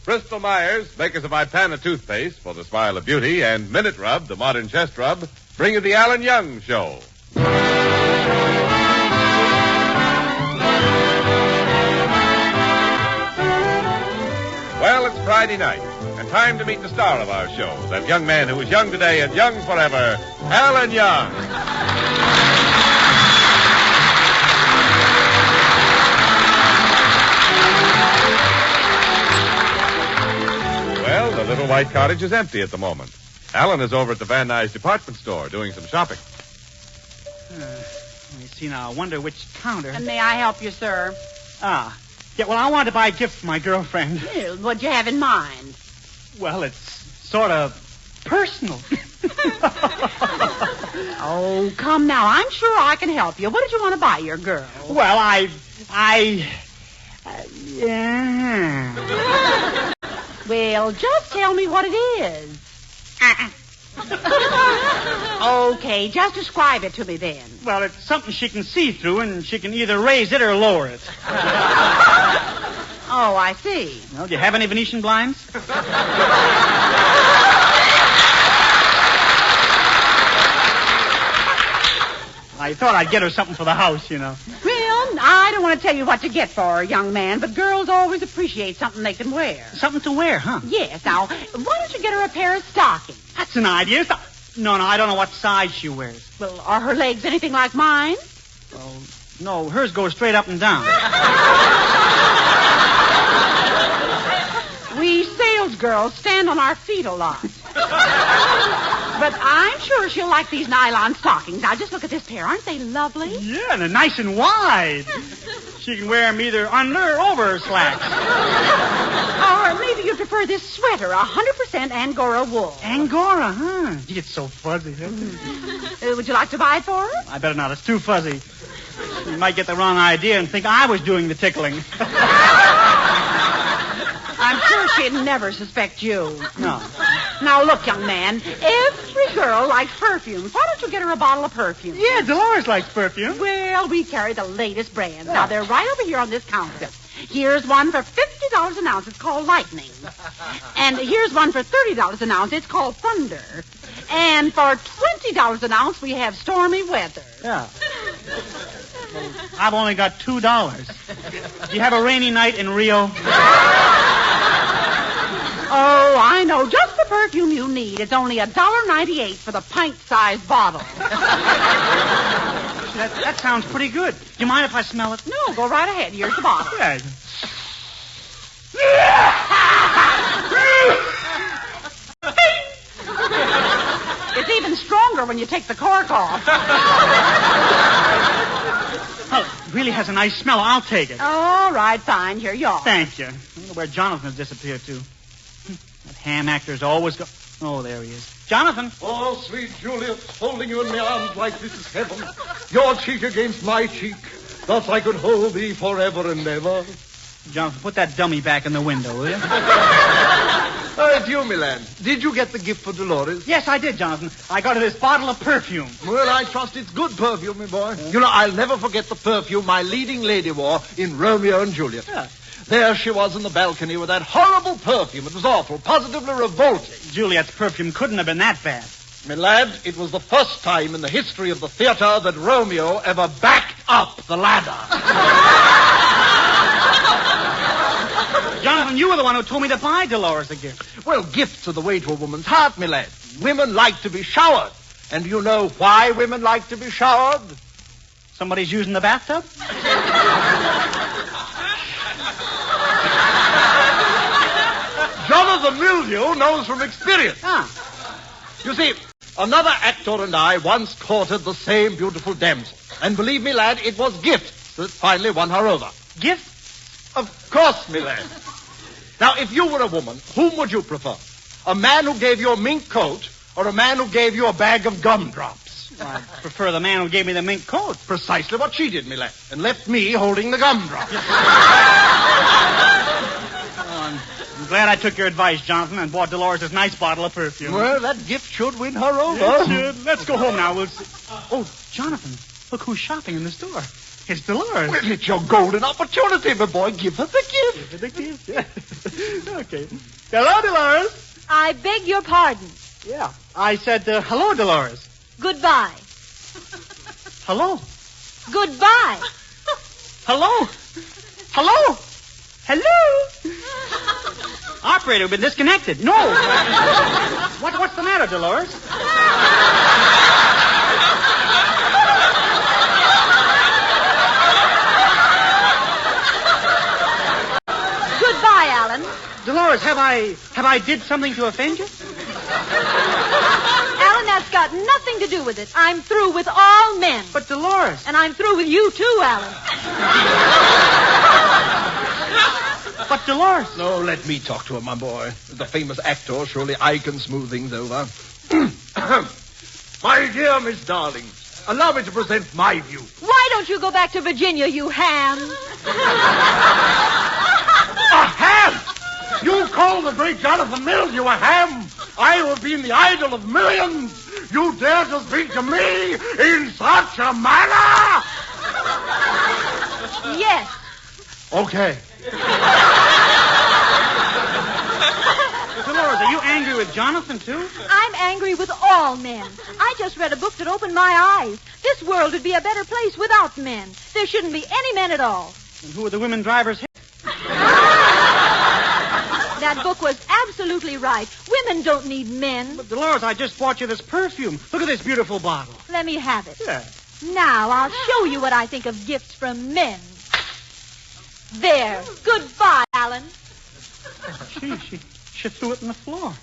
Bristol Myers, makers of Ipana toothpaste for the smile of beauty, and Minute Rub, the modern chest rub, bring you the Alan Young Show. Well, it's Friday night, and time to meet the star of our show, that young man who is young today and young forever, Alan Young. Well, the little white cottage is empty at the moment. Alan is over at the Van Nuys department store doing some shopping. Let me see now. I wonder which counter. And may I help you, sir? Yeah, well, I wanted to buy a gift for my girlfriend. Well, what'd you have in mind? Well, it's sort of personal. Oh, come now. I'm sure I can help you. What did you want to buy your girl? Well, yeah. Well, just tell me what it is. Okay, just describe it to me then. Well, it's something she can see through, and she can either raise it or lower it. Oh, I see. Well, do you have any Venetian blinds? I thought I'd get her something for the house, you know. Well, I don't want to tell you what to get for her, young man, but girls always appreciate something they can wear. Something to wear, huh? Yes. Now, why don't you get her a pair of stockings? That's an idea. No, I don't know what size she wears. Well, are her legs anything like mine? Well, no, hers goes straight up and down. We sales girls stand on our feet a lot. But I'm sure she'll like these nylon stockings. Now, just look at this pair. Aren't they lovely? Yeah, and they're nice and wide. She can wear them either under or over her slacks. Or maybe you prefer this sweater, 100% Angora wool. Angora, huh? Gee, it's so fuzzy. Would you like to buy it for her? I better not. It's too fuzzy. You might get the wrong idea and think I was doing the tickling. I'm sure she'd never suspect you. No. Now, look, young man, every girl likes perfumes. Why don't you get her a bottle of perfume? Yeah, Dolores likes perfume. Well, we carry the latest brands. Now, they're right over here on this counter. Here's one for $50 an ounce. It's called Lightning. And here's one for $30 an ounce. It's called Thunder. And for $20 an ounce, we have Stormy Weather. Yeah. Well, I've only got $2. Do you have a rainy night in Rio? Oh, I know. Just the perfume you need. It's only $1.98 for the pint-sized bottle. That sounds pretty good. Do you mind if I smell it? No, go right ahead. Here's the bottle. Yeah. It's even stronger when you take the cork off. Oh, it really has a nice smell. I'll take it. All right, fine. Here you are. Thank you. I wonder where Jonathan has disappeared to. That ham actor's always go... Oh, there he is. Jonathan! Oh, sweet Juliet, holding you in my arms like this is heaven. Your cheek against my cheek. Thus I could hold thee forever and ever. Jonathan, put that dummy back in the window, will you? It's you, Milan. Did you get the gift for Dolores? Yes, I did, Jonathan. I got her this bottle of perfume. Well, I trust it's good perfume, my boy. You know, I'll never forget the perfume my leading lady wore in Romeo and Juliet. Yeah. There she was in the balcony with that horrible perfume. It was awful, positively revolting. Juliet's perfume couldn't have been that bad. My lad, it was the first time in the history of the theater that Romeo ever backed up the ladder. Jonathan, you were the one who told me to buy Dolores a gift. Well, gifts are the way to a woman's heart, my lad. Women like to be showered. And you know why women like to be showered? Somebody's using the bathtub? Jonathan Mildew knows from experience. Ah. You see, another actor and I once courted the same beautiful damsel. And believe me, lad, it was gifts that finally won her over. Gift? Of course, my lad. Now, if you were a woman, whom would you prefer? A man who gave you a mink coat or a man who gave you a bag of gumdrops? I prefer the man who gave me the mink coat. Precisely what she did, my lad, and left me holding the gumdrops. I'm glad I took your advice, Jonathan, and bought Dolores this nice bottle of perfume. Well, that gift should win her over. It should. Let's go home now. We'll see. Oh, Jonathan, look who's shopping in the store. It's Dolores. Well, it's your golden opportunity, my boy. Give her the gift. The gift, yeah. Okay. Hello, Dolores. I beg your pardon. Yeah. I said, hello, Dolores. Goodbye. Hello. Goodbye. Hello. Hello. Hello. Operator, we've been disconnected. No. What's the matter, Dolores? Goodbye, Alan. Dolores, have I did something to offend you? Alan, that's got nothing to do with it. I'm through with all men. But Dolores. And I'm through with you, too, Alan. But Dolores. No, let me talk to her, my boy. The famous actor, surely I can smooth things over. My dear Miss Darling, allow me to present my view. Why don't you go back to Virginia, you ham? A ham! You call the great Jonathan Mills you a ham? I who have been the idol of millions. You dare to speak to me in such a manner? Yes. Okay. Dolores, are you angry with Jonathan, too? I'm angry with all men. I just read a book that opened my eyes. This world would be a better place without men. There shouldn't be any men at all. And who are the women drivers here? That book was absolutely right. Women don't need men. But Dolores, I just bought you this perfume. Look at this beautiful bottle. Let me have it. Yeah. Now, I'll show you what I think of gifts from men. There. Goodbye, Alan. She threw it on the floor.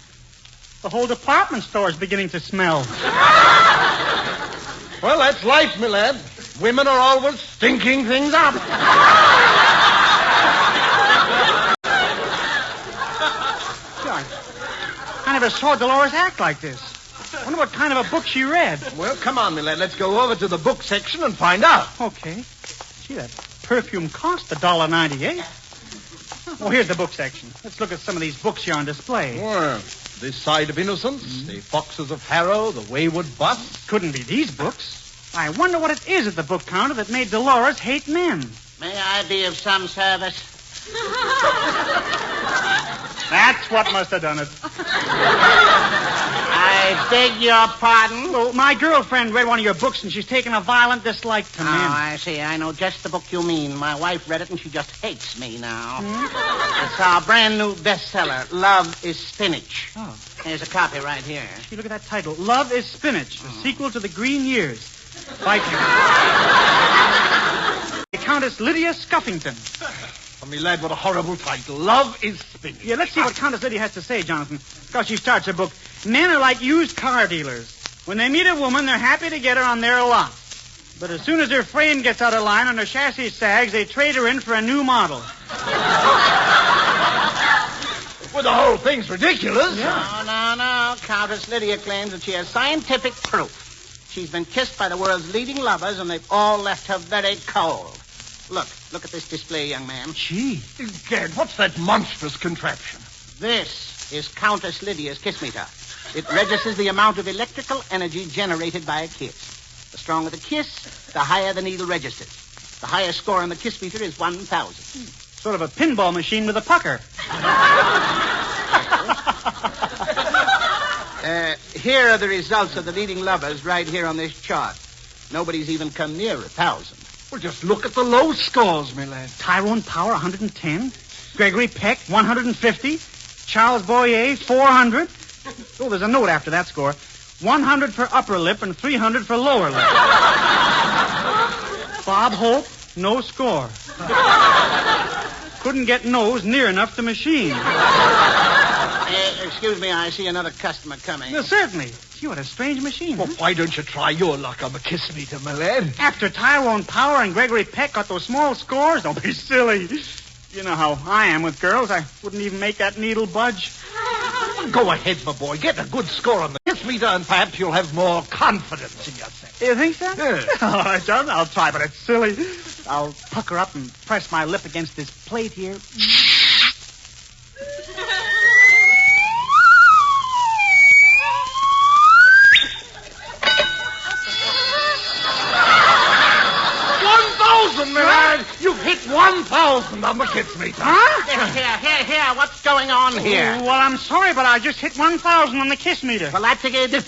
The whole department store is beginning to smell. Well, that's life, my lad. Women are always stinking things up. I never saw Dolores act like this. I wonder what kind of a book she read. Well, come on, my lad. Let's go over to the book section and find out. Okay. Gee, that perfume cost $1.98. Well, here's the book section. Let's look at some of these books here on display. Well, This Side of Innocence, The Foxes of Harrow, The Wayward Bus. Couldn't be these books. I wonder what it is at the book counter that made Dolores hate men. May I be of some service? That's what must have done it. I beg your pardon? Well, my girlfriend read one of your books, and she's taken a violent dislike to men. Oh, I see. I know just the book you mean. My wife read it, and she just hates me now. It's our brand new bestseller, Love is Spinach. Oh. There's a copy right here. Gee, look at that title. Love is Spinach, the sequel to The Green Years. By Countess Lydia Scuffington. Oh, me lad, what a horrible title. Love is Spinach. Yeah, let's see what Countess Lydia has to say, Jonathan. Because she starts her book. Men are like used car dealers. When they meet a woman, they're happy to get her on their lot. But as soon as her frame gets out of line and her chassis sags, they trade her in for a new model. Well, the whole thing's ridiculous. Yeah. No. Countess Lydia claims that she has scientific proof. She's been kissed by the world's leading lovers, and they've all left her very cold. Look at this display, young man. Gee. Gad, what's that monstrous contraption? This is Countess Lydia's kiss meter. It registers the amount of electrical energy generated by a kiss. The stronger the kiss, the higher the needle registers. The highest score on the kiss meter is 1,000. Sort of a pinball machine with a pucker. Here are the results of the leading lovers right here on this chart. Nobody's even come near 1,000. Well, just look at the low scores, my lad. Tyrone Power, 110. Gregory Peck, 150. Charles Boyer, 400. Oh, there's a note after that score. 100 for upper lip and 300 for lower lip. Bob Hope, no score. Couldn't get nose near enough to machine. Excuse me, I see another customer coming. Well, certainly. Gee, what a strange machine. Well, why don't you try your luck on the kiss meter, my lad? After Tyrone Power and Gregory Peck got those small scores, don't be silly. You know how I am with girls. I wouldn't even make that needle budge. Go ahead, my boy. Get a good score on the kiss meter, and perhaps you'll have more confidence in yourself. You think so? Yeah. All right, John, I'll try, but it's silly. I'll pucker up and press my lip against this plate here. 1,000 on the kiss meter. Huh? Here. What's going on here? Oh, well, I'm sorry, but I just hit 1,000 on the kiss meter. Well, that's again. 1,000.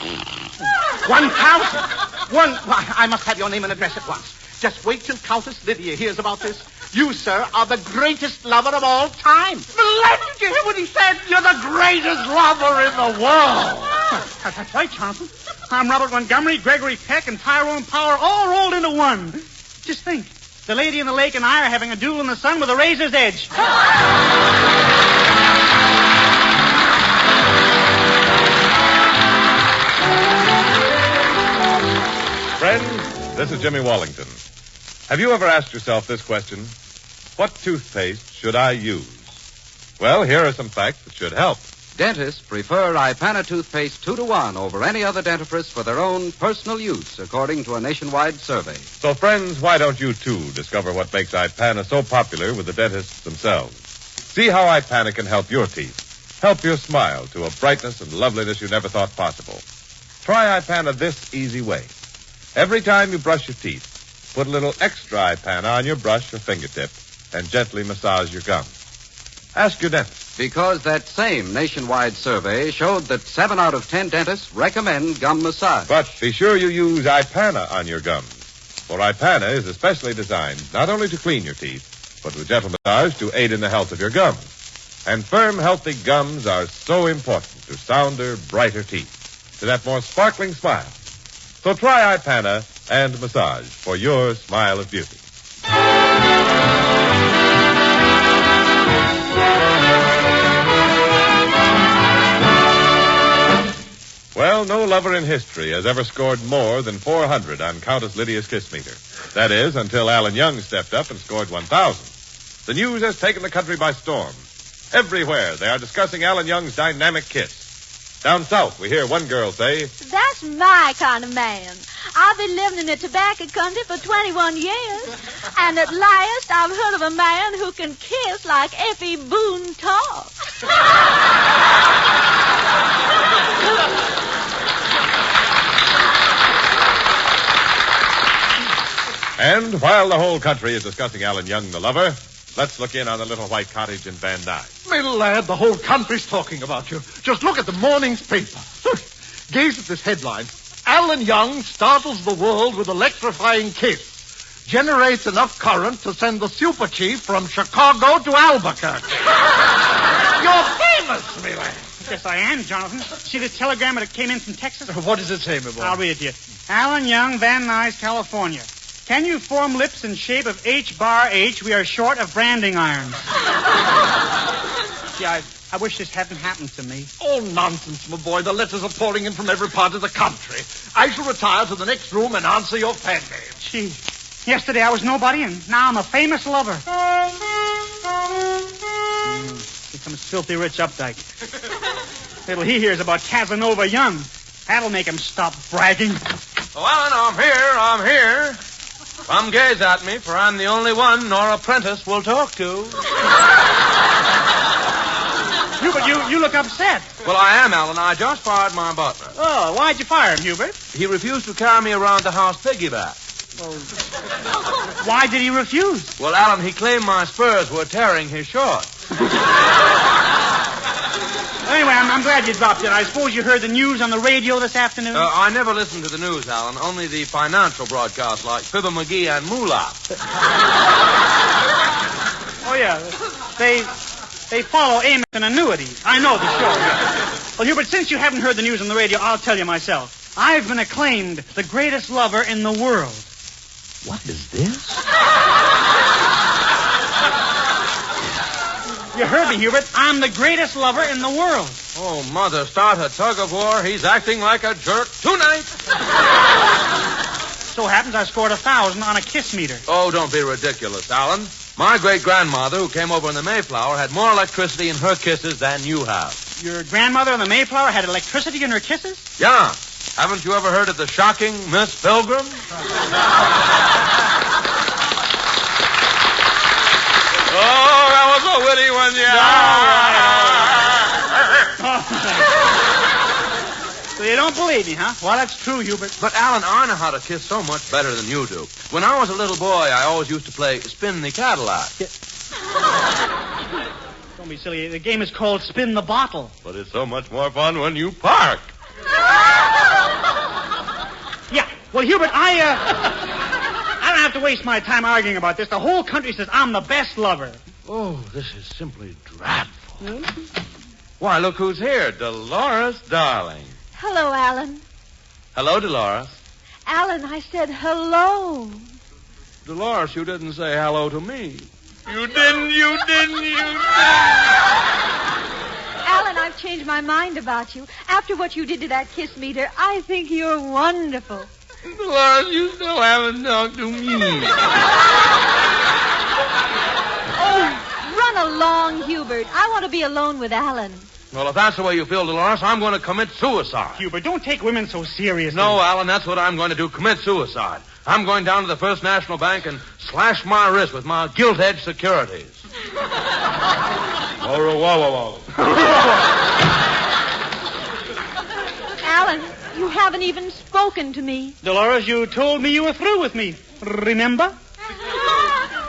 Why, I must have your name and address at once. Just wait till Countess Lydia hears about this. You, sir, are the greatest lover of all time. Milady, did you hear what he said? You're the greatest lover in the world. That's right, Johnson. I'm Robert Montgomery, Gregory Peck, and Tyrone Power all rolled into one. Just think. The lady in the lake and I are having a duel in the sun with a razor's edge. Friends, this is Jimmy Wallington. Have you ever asked yourself this question? What toothpaste should I use? Well, here are some facts that should help. Dentists prefer Ipana toothpaste 2-to-1 over any other dentifrice for their own personal use, according to a nationwide survey. So, friends, why don't you, too, discover what makes Ipana so popular with the dentists themselves? See how Ipana can help your teeth, help your smile to a brightness and loveliness you never thought possible. Try Ipana this easy way. Every time you brush your teeth, put a little extra Ipana on your brush or fingertip and gently massage your gums. Ask your dentist. Because that same nationwide survey showed that 7 out of 10 dentists recommend gum massage. But be sure you use Ipana on your gums. For Ipana is especially designed not only to clean your teeth, but with gentle massage to aid in the health of your gums. And firm, healthy gums are so important to sounder, brighter teeth, to that more sparkling smile. So try Ipana and massage for your smile of beauty. Well, no lover in history has ever scored more than 400 on Countess Lydia's kiss meter. That is, until Alan Young stepped up and scored 1,000. The news has taken the country by storm. Everywhere they are discussing Alan Young's dynamic kiss. Down south, we hear one girl say, "That's my kind of man. I've been living in the tobacco country for 21 years, and at last I've heard of a man who can kiss like Effie Boone talks." And while the whole country is discussing Alan Young, the lover, let's look in on the little white cottage in Van Nuys. My lad, the whole country's talking about you. Just look at the morning's paper. Gaze at this headline. Alan Young startles the world with electrifying kiss. Generates enough current to send the super chief from Chicago to Albuquerque. You're famous, my lad. Yes, I am, Jonathan. See the telegram that came in from Texas? What does it say, my boy? I'll read it to you. Alan Young, Van Nuys, California. Can you form lips in shape of H-bar-H? We are short of branding irons. See, I wish this hadn't happened to me. Oh, nonsense, my boy. The letters are pouring in from every part of the country. I shall retire to the next room and answer your fan mail. Gee, yesterday I was nobody, and now I'm a famous lover. Here comes Filthy Rich Updike. Little he hears about Casanova Young. That'll make him stop bragging. Oh, Alan, I'm here. Come gaze at me, for I'm the only one Nora Prentice will talk to. Hubert, you look upset. Well, I am, Alan. I just fired my butler. Oh, why'd you fire him, Hubert? He refused to carry me around the house piggyback. Why did he refuse? Well, Alan, he claimed my spurs were tearing his shorts. Anyway, I'm glad you dropped in. I suppose you heard the news on the radio this afternoon? I never listen to the news, Alan. Only the financial broadcasts like Fibber McGee and Moolah. Oh, yeah. They follow Amos and annuities. I know the show. Well, Hubert, since you haven't heard the news on the radio, I'll tell you myself. I've been acclaimed the greatest lover in the world. What is this? You heard me, Hubert. I'm the greatest lover in the world. Oh, Mother, start a tug of war. He's acting like a jerk tonight. So happens I scored 1,000 on a kiss meter. Oh, don't be ridiculous, Alan. My great-grandmother, who came over in the Mayflower, had more electricity in her kisses than you have. Your grandmother on the Mayflower had electricity in her kisses? Yeah. Haven't you ever heard of the shocking Miss Pilgrim? Oh, that was a witty one, yeah. So you don't believe me, huh? Well, that's true, Hubert. But, Alan, I know how to kiss so much better than you do. When I was a little boy, I always used to play Spin the Cadillac. Don't be silly. The game is called Spin the Bottle. But it's so much more fun when you park. Yeah. Well, Hubert, I don't have to waste my time arguing about this. The whole country says I'm the best lover. Oh, this is simply dreadful. Why, look who's here. Dolores Darling. Hello, Alan. Hello, Dolores. Alan, I said hello. Dolores, you didn't say hello to me. You didn't. Alan, I've changed my mind about you. After what you did to that kiss meter, I think you're wonderful. Dolores, you still haven't talked to me. Oh, run along, Hubert. I want to be alone with Alan. Well, if that's the way you feel, Dolores, I'm going to commit suicide. Hubert, don't take women so seriously. No, Alan, that's what I'm going to do, commit suicide. I'm going down to the First National Bank and slash my wrist with my gilt-edged securities. Whoa. Alan, you haven't even spoken to me. Dolores, you told me you were through with me. Remember?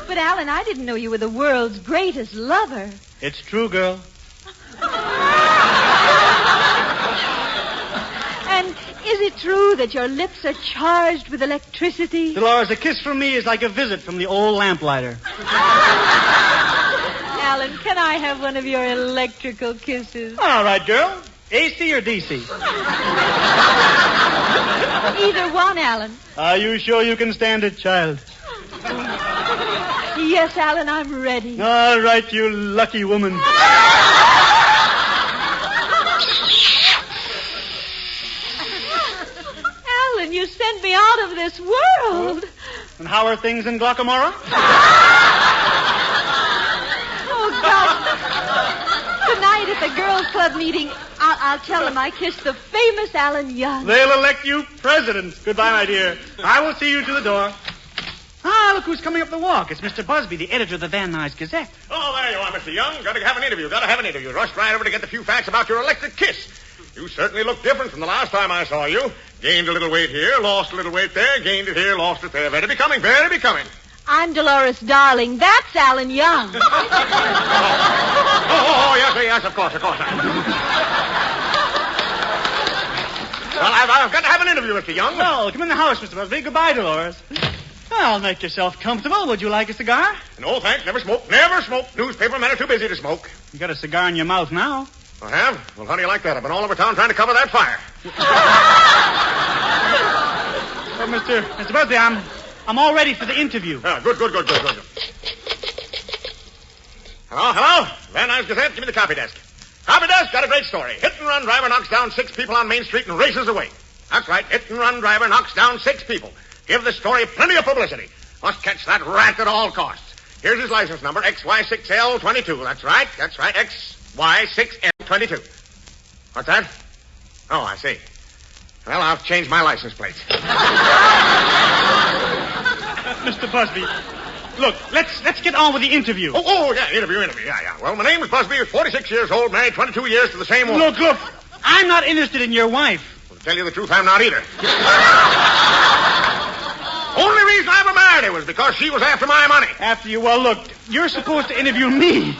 But, Alan, I didn't know you were the world's greatest lover. It's true, girl. And is it true that your lips are charged with electricity? Dolores, a kiss from me is like a visit from the old lamplighter. Alan, can I have one of your electrical kisses? All right, girl. AC or DC? Either one, Alan. Are you sure you can stand it, child? Yes, Alan, I'm ready. All right, you lucky woman. Alan, you sent me out of this world. And how are things in Glockamora? Oh, God. Tonight at the girls' club meeting, I'll tell them I kissed the famous Alan Young. They'll elect you president. Goodbye, my dear. I will see you to the door. Ah, look who's coming up the walk. It's Mr. Busby, the editor of the Van Nuys Gazette. Oh, there you are, Mr. Young. Got to have an interview. Rushed right over to get the few facts about your electric kiss. You certainly look different from the last time I saw you. Gained a little weight here, lost a little weight there, gained it here, lost it there. Very becoming, very becoming. I'm Dolores Darling. That's Alan Young. Yes, of course. Well, I've got to have an interview, Mr. Young. Well, come in the house, Mr. Busby. Goodbye, Dolores. Well, make yourself comfortable. Would you like a cigar? No, thanks. Never smoke. Never smoke. Newspaper men are too busy to smoke. You got a cigar in your mouth now. I have? Well, how do you like that? I've been all over town trying to cover that fire. Well, Mr. Busby, I'm all ready for the interview. Good. Hello? Van Nuys Gazette, give me the copy desk. Copy desk, got a great story. Hit-and-run driver knocks down 6 people on Main Street and races away. That's right, hit-and-run driver knocks down 6 people. Give the story plenty of publicity. Must catch that rat at all costs. Here's his license number, XY6L22. That's right, XY6L22. What's that? Oh, I see. Well, I'll change my license plates. Mr. Busby, look, let's get on with the interview. Yeah, interview. Yeah. Well, my name is Busby, 46 years old, married 22 years to the same woman. Look, I'm not interested in your wife. Well, to tell you the truth, I'm not either. Only reason I ever married her was because she was after my money. After you? Well, look, you're supposed to interview me.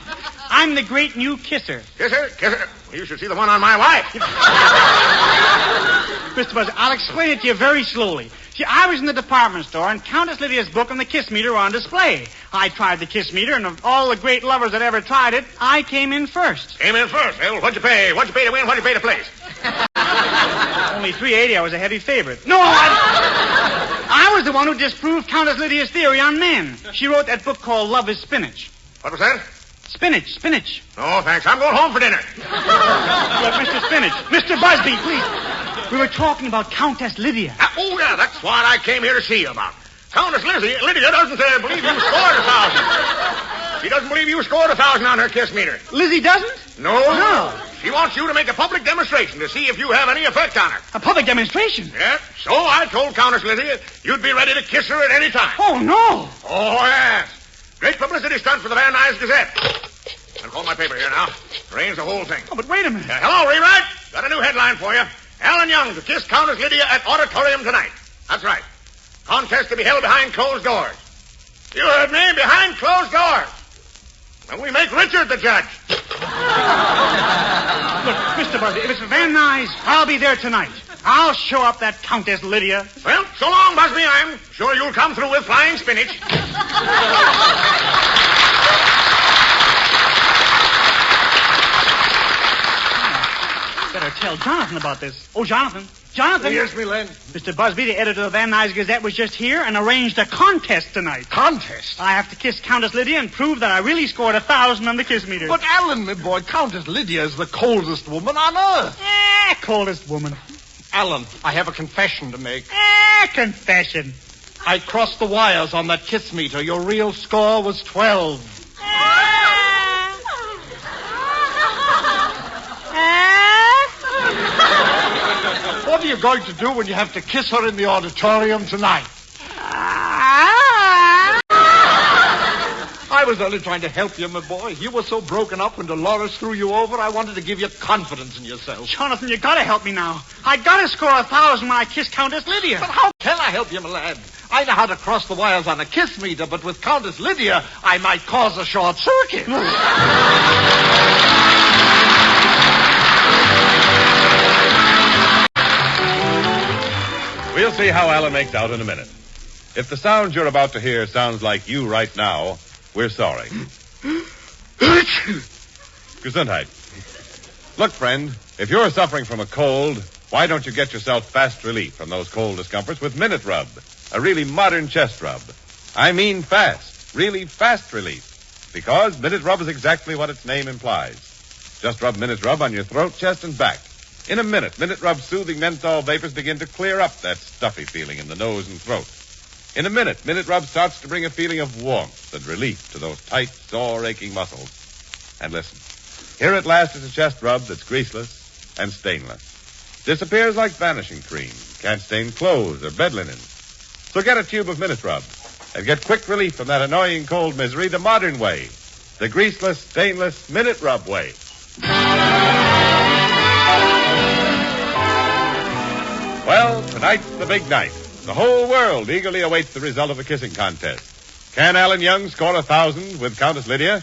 I'm the great new kisser. Kisser? Well, you should see the one on my wife. Mr. Busby, I'll explain it to you very slowly. See, I was in the department store, and Countess Lydia's book and the kiss meter were on display. I tried the kiss meter, and of all the great lovers that ever tried it, I came in first. Well, what'd you pay? What'd you pay to win? What'd you pay to place? Only $3.80. I was a heavy favorite. No, I was the one who disproved Countess Lydia's theory on men. She wrote that book called Love is Spinach. What was that? Spinach. No, thanks. I'm going home for dinner. Look, Mr. Spinach. Mr. Busby, please. We were talking about Countess Lydia. Yeah, that's what I came here to see you about. Countess Lydia doesn't believe you scored 1,000. She doesn't believe you scored 1,000 on her kiss meter. Lizzie doesn't? No. She wants you to make a public demonstration to see if you have any effect on her. A public demonstration? Yeah. So I told Countess Lydia you'd be ready to kiss her at any time. Oh, no. Oh, yes. Great publicity stunt for the Van Nuys Gazette. I'll call my paper here now. Arrange the whole thing. Oh, but wait a minute. Hello, rewrite. Got a new headline for you. Alan Young to kiss Countess Lydia at Auditorium tonight. That's right. Contest to be held behind closed doors. You heard me, behind closed doors. And we make Richard the judge. Look, Mr. Busby, if it's Van Nuys, I'll be there tonight. I'll show up that Countess Lydia. Well, so long, Busby. I'm sure you'll come through with flying spinach. Better tell Jonathan about this. Oh, Jonathan. Jonathan. Yes, me lad. Mr. Busby, the editor of the Van Nuys Gazette, was just here and arranged a contest tonight. Contest? I have to kiss Countess Lydia and prove that I really scored 1,000 on the kiss meter. But, Alan, my boy, Countess Lydia is the coldest woman on earth. Coldest woman. Alan, I have a confession to make. Confession. I crossed the wires on that kiss meter. Your real score was 12. What are you going to do when you have to kiss her in the auditorium tonight? I was only trying to help you, my boy. You were so broken up when Dolores threw you over, I wanted to give you confidence in yourself. Jonathan, you gotta help me now. I gotta score 1,000 when I kiss Countess Lydia. But how can I help you, my lad? I know how to cross the wires on a kiss meter, but with Countess Lydia, I might cause a short circuit. We'll see how Alan makes out in a minute. If the sound you're about to hear sounds like you right now, we're sorry. Gesundheit. Look, friend, if you're suffering from a cold, why don't you get yourself fast relief from those cold discomforts with Minute Rub, a really modern chest rub. I mean fast, really fast relief, because Minute Rub is exactly what its name implies. Just rub Minute Rub on your throat, chest, and back. In a minute, Minute Rub's soothing menthol vapors begin to clear up that stuffy feeling in the nose and throat. In a minute, Minute Rub starts to bring a feeling of warmth and relief to those tight, sore, aching muscles. And listen, here at last is a chest rub that's greaseless and stainless. Disappears like vanishing cream. Can't stain clothes or bed linen. So get a tube of Minute Rub and get quick relief from that annoying cold misery the modern way. The greaseless, stainless Minute Rub way. Well, tonight's the big night. The whole world eagerly awaits the result of the kissing contest. Can Alan Young score 1,000 with Countess Lydia?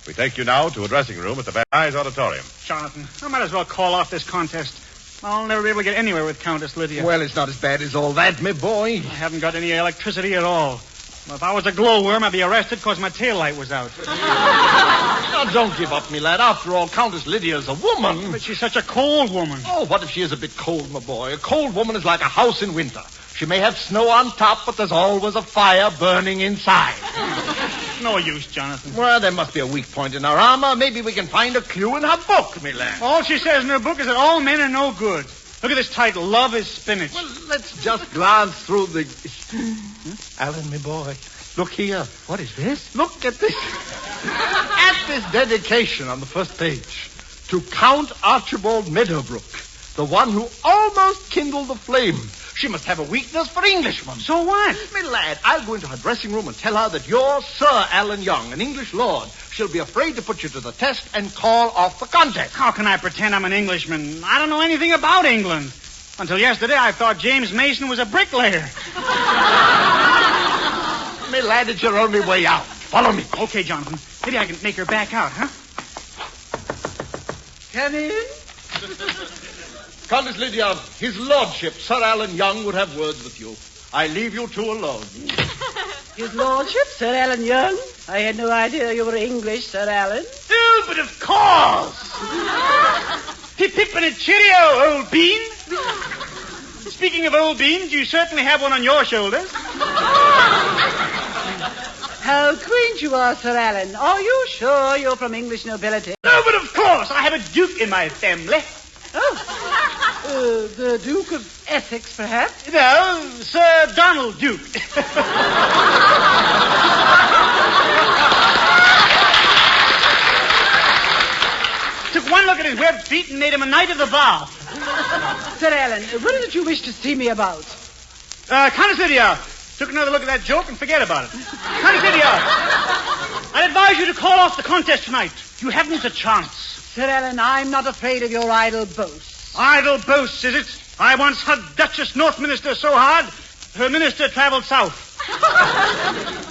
We take you now to a dressing room at the Van Nuys Auditorium. Jonathan, I might as well call off this contest. I'll never be able to get anywhere with Countess Lydia. Well, it's not as bad as all that, my boy. I haven't got any electricity at all. Well, if I was a glowworm, I'd be arrested because my tail light was out. Now, don't give up, me lad. After all, Countess Lydia is a woman. But she's such a cold woman. Oh, what if she is a bit cold, my boy? A cold woman is like a house in winter. She may have snow on top, but there's always a fire burning inside. No use, Jonathan. Well, there must be a weak point in her armor. Maybe we can find a clue in her book, me lad. All she says in her book is that all men are no good. Look at this title, Love is Spinach. Well, let's just glance through the... Alan, my boy, look here. What is this? Look at this. At this dedication on the first page. To Count Archibald Meadowbrook, the one who almost kindled the flame. She must have a weakness for Englishmen. So what? My lad, I'll go into her dressing room and tell her that you're Sir Alan Young, an English lord. She'll be afraid to put you to the test and call off the contest. How can I pretend I'm an Englishman? I don't know anything about England. Until yesterday, I thought James Mason was a bricklayer. My lad, it's your only way out. Follow me. Okay, Jonathan. Maybe I can make her back out, huh? Come in. Countess Lydia, his lordship, Sir Alan Young, would have words with you. I leave you two alone. His lordship, Sir Alan Young? I had no idea you were English, Sir Alan. Oh, but of course. Pip and a cheerio, old bean. Speaking of old beans, you certainly have one on your shoulders. How quaint you are, Sir Alan. Are you sure you're from English nobility? No, but of course. I have a duke in my family. Oh, the Duke of Essex, perhaps? No, Sir Donald Duke. Took one look at his webbed feet and made him a knight of the bath. Sir Alan, what is it you wish to see me about? Countess Lydia, took another look at that joke and forget about it. Countess Lydia, I'd advise you to call off the contest tonight. You haven't a chance. Sir Alan, I'm not afraid of your idle boasts. Idle boasts, is it? I once hugged Duchess Northminster so hard, her minister traveled south.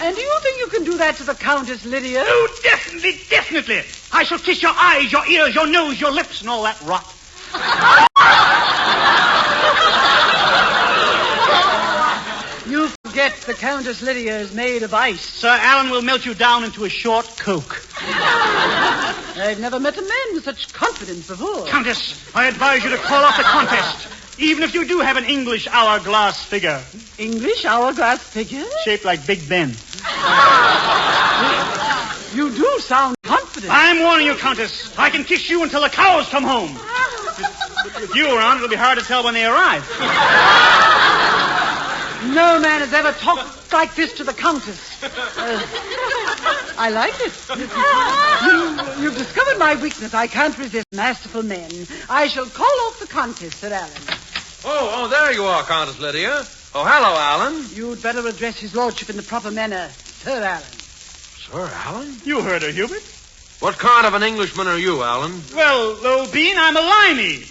And do you think you can do that to the Countess Lydia? Oh, definitely. I shall kiss your eyes, your ears, your nose, your lips, and all that rot. You forget the Countess Lydia is made of ice. Sir Alan will melt you down into a short Coke. I've never met a man with such confidence before. Countess, I advise you to call off the contest, even if you do have an English hourglass figure. English hourglass figure? Shaped like Big Ben. You do sound confident. I'm warning you, Countess. I can kiss you until the cows come home. With you around, it'll be hard to tell when they arrive. No man has ever talked like this to the Countess. I like it. You've discovered my weakness. I can't resist masterful men. I shall call off the contest, Sir Alan. Oh, there you are, Countess Lydia. Oh, hello, Alan. You'd better address his lordship in the proper manner, Sir Alan. Sir Alan? You heard her, Hubert. What kind of an Englishman are you, Alan? Well, old bean, I'm a limey.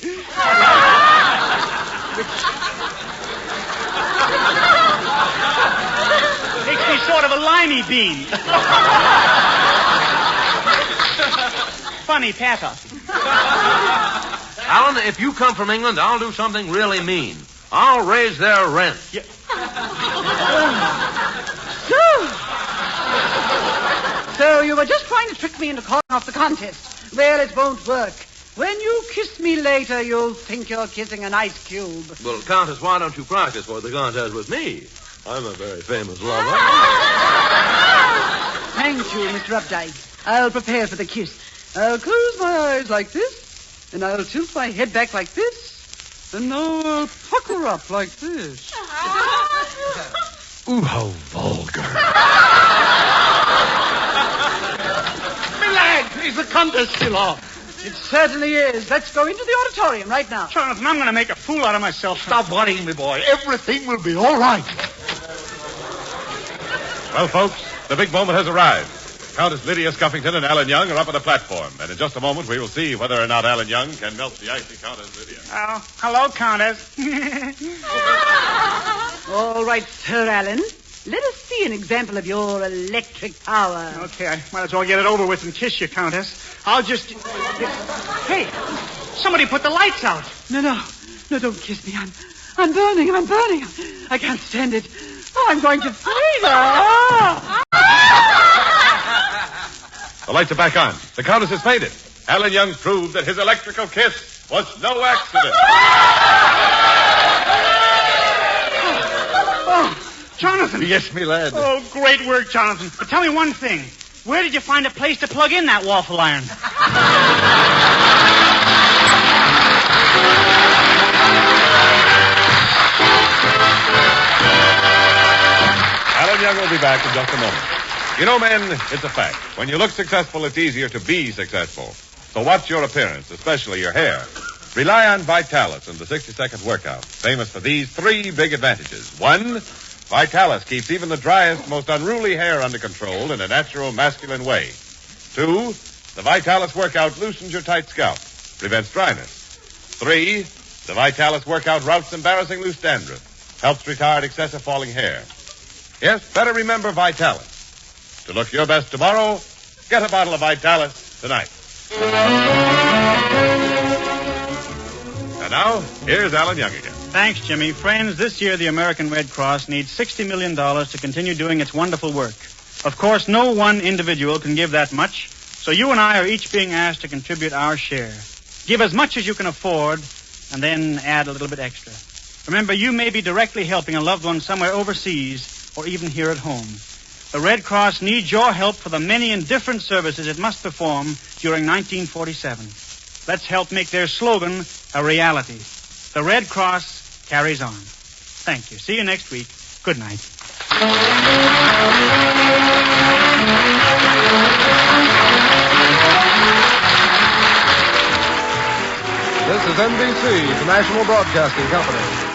Makes me sort of a limey bean. Funny patter. Alan, if you come from England, I'll do something really mean. I'll raise their rent. Yeah. So you were just trying to trick me into calling off the contest. Well, it won't work. When you kiss me later, you'll think you're kissing an ice cube. Well, Countess, why don't you practice for the contest with me? I'm a very famous lover. Thank you, Mr. Updike. I'll prepare for the kiss. I'll close my eyes like this, and I'll tilt my head back like this, and now I'll pucker up like this. Ooh, how vulgar. My lad, is the contest still on? It certainly is. Let's go into the auditorium right now. Jonathan, I'm going to make a fool out of myself. Stop worrying me, boy. Everything will be all right. Well, folks, the big moment has arrived. Countess Lydia Scuffington and Alan Young are up on the platform, and in just a moment we will see whether or not Alan Young can melt the icy Countess Lydia. Oh, hello, Countess. All right, Sir Alan. Let us see an example of your electric power. Okay, I might as well get it over with and kiss you, Countess. I'll just... Hey, somebody put the lights out. No, don't kiss me. I'm burning. I can't stand it. Oh, I'm going to freeze. The lights are back on. The Countess has fainted. Alan Young proved that his electrical kiss was no accident. Oh, Jonathan. Yes, me lad. Oh, great work, Jonathan. But tell me one thing. Where did you find a place to plug in that waffle iron? Alan Young will be back in just a moment. You know, men, it's a fact. When you look successful, it's easier to be successful. So watch your appearance, especially your hair. Rely on Vitalis and the 60-second workout, famous for these three big advantages. 1, Vitalis keeps even the driest, most unruly hair under control in a natural, masculine way. 2, the Vitalis workout loosens your tight scalp, prevents dryness. 3, the Vitalis workout routs embarrassing loose dandruff, helps retard excessive falling hair. Yes, better remember Vitalis. To look your best tomorrow, get a bottle of Vitalis tonight. And now, here's Alan Young again. Thanks, Jimmy. Friends, this year the American Red Cross needs $60 million to continue doing its wonderful work. Of course, no one individual can give that much, so you and I are each being asked to contribute our share. Give as much as you can afford, and then add a little bit extra. Remember, you may be directly helping a loved one somewhere overseas or even here at home. The Red Cross needs your help for the many and different services it must perform during 1947. Let's help make their slogan a reality. The Red Cross carries on. Thank you. See you next week. Good night. This is NBC, the National Broadcasting Company.